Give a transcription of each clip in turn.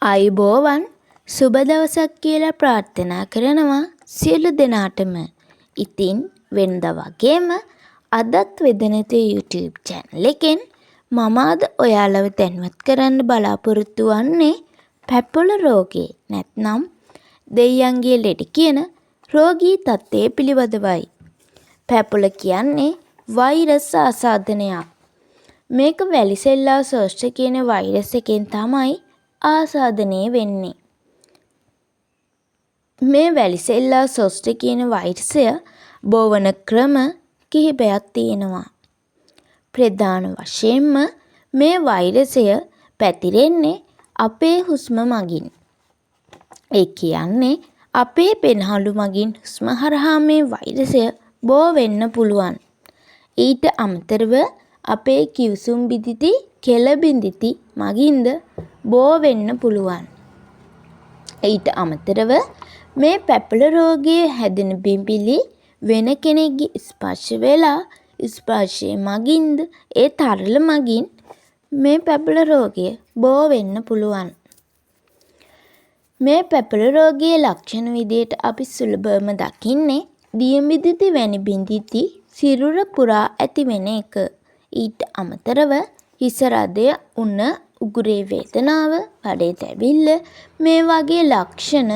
ආයුබෝවන් සුබ දවසක් කියලා ප්‍රාර්ථනා කරනවා සියලු දෙනාටම. ඉතින් වෙනදා වගේම අදත් වෙදනත YouTube channel එකෙන් මම අද ඔයාලව දැනුවත් කරන්න බලාපොරොත්තු වෙන්නේ පැපොල රෝගේ නැත්නම් දෙයියන්ගේ ලෙඩ කියන රෝගී තත්ත්වය පිළිබඳවයි. පැපොල කියන්නේ වෛරස් ආසාදනයක්. මේක වැලිසෙල්ලා සෝස්ට් කියන වෛරස් එකෙන් තමයි ආසාදනය වෙන්නේ. මේ වැලිසෙල්ලා සොස්ට් කියන වෛරසය බෝවන ක්‍රම කිහිපයක් තියෙනවා. ප්‍රධාන වශයෙන්ම මේ වෛරසය පැතිරෙන්නේ අපේ හුස්ම මගින්. ඒ කියන්නේ අපේ පෙනහළු මගින් හුස්ම හරහා මේ වෛරසය බෝ වෙන්න පුළුවන්. ඊට අමතරව අපේ කිව්සුම් බිඳිති කෙළ බිඳිති මගින්ද බෝ වෙන්න පුළුවන්. ඊට අමතරව මේ පැපොල රෝගය හැදෙන බිම්බිලි වෙන කෙනෙක්ගේ ස්පර්ශ වෙලා ස්පර්ශය මගින්ද ඒ තරල මගින් මේ පැපොල රෝගය බෝ වෙන්න පුළුවන්. මේ පැපොල රෝගයේ ලක්ෂණ විදියට අපි සුලභවම දකින්නේ දිය බිඳිති වැනි බිඳිති සිරුර පුරා ඇති වෙන එක. ඊට අමතරව හිස රදය උණ උගුරේ වේදනාව, බඩේ තැවිල්ල මේ වගේ ලක්ෂණ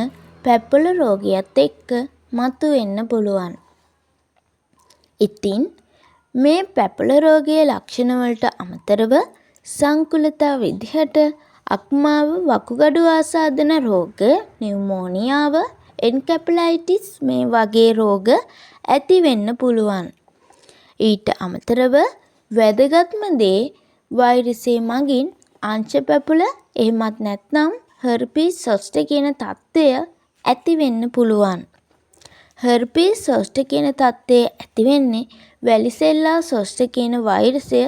පැපොල රෝගයත් එක්ක මතුවෙන්න පුළුවන්. ඉතින් මේ පැපොල රෝගයේ ලක්ෂණ වලට අමතරව සංකුලතා විදිහට අක්මාව, වකුගඩු ආසාදන රෝග, නියුමෝනියාව, එන්කැපලයිටිස් මේ වගේ රෝග ඇති වෙන්න පුළුවන්. ඊට අමතරව වැදගත්ම දේ වෛරසය මගින් අංශ පැපොල එහෙමත් නැත්නම් හර්පීස් සොස්ටර් කියන තත්ත්වය ඇති වෙන්න පුළුවන්. හර්පීස් සොස්ටර් කියන තත්ත්වය ඇති වෙන්නේ වැලිසෙල්ලා සොස්ටර් කියන වෛරසය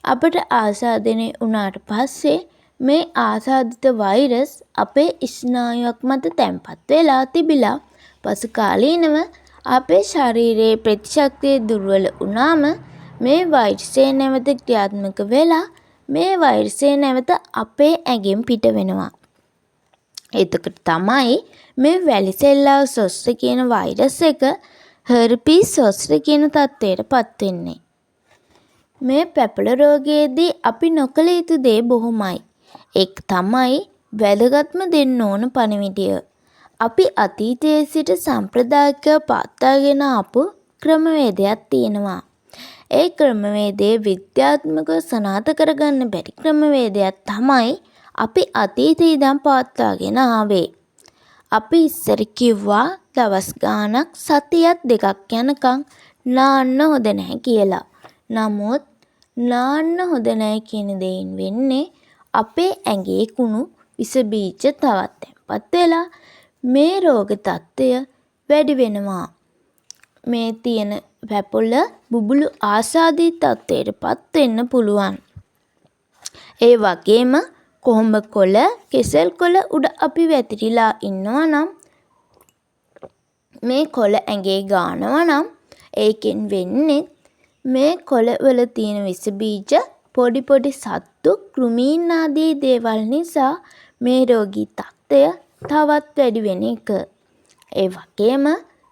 අපට ආසාදනය වුණාට පස්සේ මේ ආසාදිත වෛරස් අපේ ස්නායුවක් මත තැන්පත් වෙලා තිබිලා පසු කාලීනව අපේ ශරීරයේ ප්‍රතිශක්තිය දුර්වල වුණාම මේ වෛරසය නැවත ක්‍රියාත්මක වෙලා මේ වෛරසය නැවත අපේ ඇඟෙන් පිට වෙනවා. එතකොට තමයි මේ වැලිසෙල්ලා සොස්ටර් කියන වෛරස් එක හර්පීස් සොස්ටර් කියන තත්ත්වයට පත් වෙන්නේ. මේ පැපොල රෝගයේදී අපි නොකළ යුතු දේ බොහොමයි. ඒක තමයි වැදගත්ම දෙන්න ඕන පණිවිඩය. අපි අතීතයේ සිට සම්ප්‍රදායිකව පවත්වාගෙන ආපු ක්‍රමවේදයක් තියෙනවා. ඒ ක්‍රමවේදයේ විද්‍යාත්මකව සනාථ කරගන්න බැරි ක්‍රමවේදයක් තමයි අපි අතීතයේ ඉඳන් පවත්වාගෙන ආවේ. අපි ඉස්සර කිව්වා දවස් ගාණක් සතියක් දෙකක් යනකම් නාන්න හොඳ නැහැ කියලා. නමුත් නාන්න හොඳ නැහැ කියන දෙයින් වෙන්නේ අපේ ඇඟේ කුණු විස බීජ තවත් තැන්පත් වෙලා මේ රෝග තත්ත්වය වැඩි වෙනවා. මේ තියෙන පැපොල බුබුලු ආසාදී තත්ත්වයටපත් වෙන්න පුළුවන්. ඒ වගේම කොහොඹ කොළ, කෙසෙල් කොළ උඩ අපි වැතිරිලා ඉන්නවා නම් මේ කොළ ඇඟේ ගානවා නම් ඒකෙන් වෙන්නේ මේ කොළවල තියෙන විස බීජ පොඩි පොඩි සත්තු, කෘමීන් ආදී දේවල් නිසා මේ රෝගී තත්ත්වය තවත් වැඩි වෙන එක. ඒ වගේම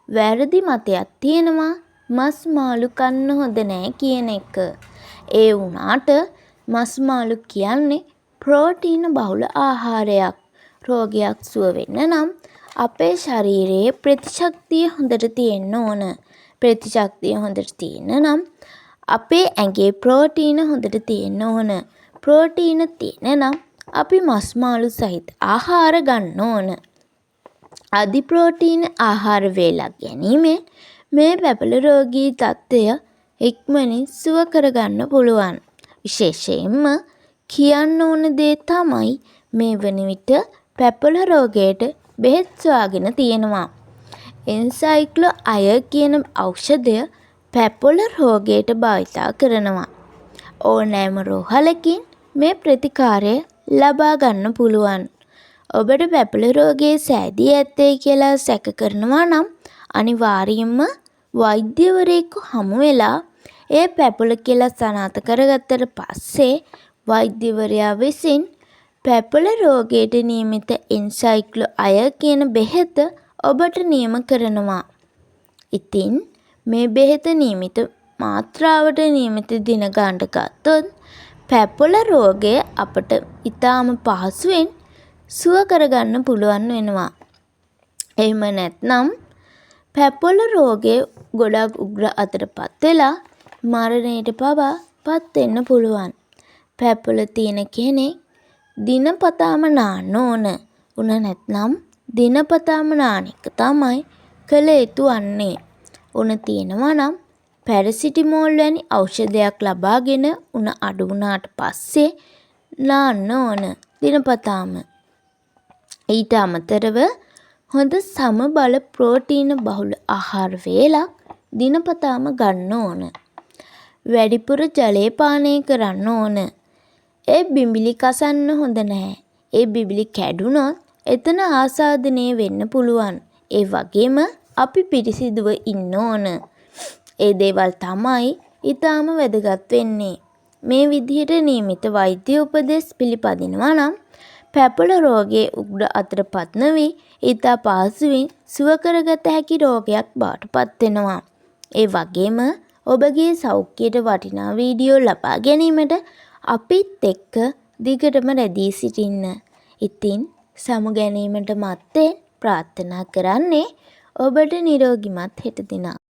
වැරදි මතයක් තියෙනවා මස් මාළු කන්න හොඳ නැහැ කියන එක. ඒ වුණාට මස් මාළු කියන්නේ ප්‍රෝටීන බහුල ආහාරයක්. රෝගයක් සුව වෙන්න නම් අපේ ශරීරයේ ප්‍රතිශක්තිය හොඳට තියෙන්න ඕන. ප්‍රතිශක්තිය හොඳට තියෙන්න නම් අපේ ඇඟේ ප්‍රෝටීන හොඳට තියෙන්න ඕන. ප්‍රෝටීන තියෙන නම් අපි මස් මාළු සහිත ආහාර ගන්න ඕන. අධි ප්‍රෝටීන ආහාර වේලක් ගැනීමෙන් මේ පැපොල රෝගී තත්ත්වය ඉක්මනින් සුව කරගන්න පුළුවන්. විශේෂයෙන්ම කියන්න ඕන දේ තමයි මේ වන විට පැපොල රෝගයට බෙහෙත් සොයාගෙන තියෙනවා. එන්සයික්ලෝ අය කියන ඖෂධය පැපොල රෝගයට භාවිතා කරනවා. ඕනෑම රෝහලකින් මේ ප්‍රතිකාරය ලබා ගන්න පුළුවන්. ඔබට පැපොල රෝගයේ සෑදී ඇත්තේ කියලා සැක කරනවා නම් අනිවාර්යයෙන්ම වෛද්‍යවරයෙකු හමු වෙලා ඒ පැපොල කියලා සනාථ කරගත්තට පස්සේ වෛද්‍යවරයා විසින් පැපොල රෝගයට නියමිත එන්සයික්ලෝ අය කියන බෙහෙත ඔබට නියම කරනවා. ඉතින් මේ බෙහෙත නියමිත මාත්‍රාවට නියමිත දින ගානට ගත්තොත් පැපොල රෝගය අපට ඉතාම පහසුවෙන් සුව කරගන්න පුළුවන් වෙනවා. එහෙම නැත්නම් පැපොල රෝගය ගොඩක් උග්‍ර අතරපත් වෙලා මරණයට පවා පත් වෙන්න පුළුවන්. පැපොල තියෙන කෙනෙක් දිනපතාම නාන්න ඕන. උන නැත්නම් දිනපතාම නාන එක තමයි කළ යුතු වන්නේ. උන තියෙනවා නම් පැරසිටිමෝල් වැනි ඖෂධයක් ලබාගෙන උන අඩු වුණාට පස්සේ නාන්න ඕන දිනපතාම. ඊට අමතරව හොඳ සමබල ප්‍රෝටීන බහුල ආහාර වේලක් දිනපතාම ගන්න ඕන. වැඩිපුර ජලය පානය කරන්න ඕන. ඒ බිඹිලි කසන්න හොඳ නැහැ. ඒ බිබිලි කැඩුනොත් එතන ආසාදනය වෙන්න පුළුවන්. ඒ වගේම අපි පිරිසිදුව ඉන්න ඕන. ඒ දේවල් තමයි ඊටාම වැදගත් වෙන්නේ. මේ විදිහට නියමිත වෛද්‍ය උපදෙස් පිළිපදිනවා නම් පැපොල රෝගයේ උග්‍ර අතරපත් නොවි ඊට පහසුවෙන් සුව කරගත හැකි රෝගයක් බවට පත් වෙනවා. ඒ වගේම ඔබගේ සෞඛ්‍යයට වටිනා වීඩියෝ ලබා ගැනීමට අපිත් එක්ක දිගටම රැඳී සිටින්න. ඉතින් සමු ගැනීමට මත්තෙන් ප්‍රාර්ථනා කරන්නේ ඔබට නිරෝගිමත් හෙට දිනක්.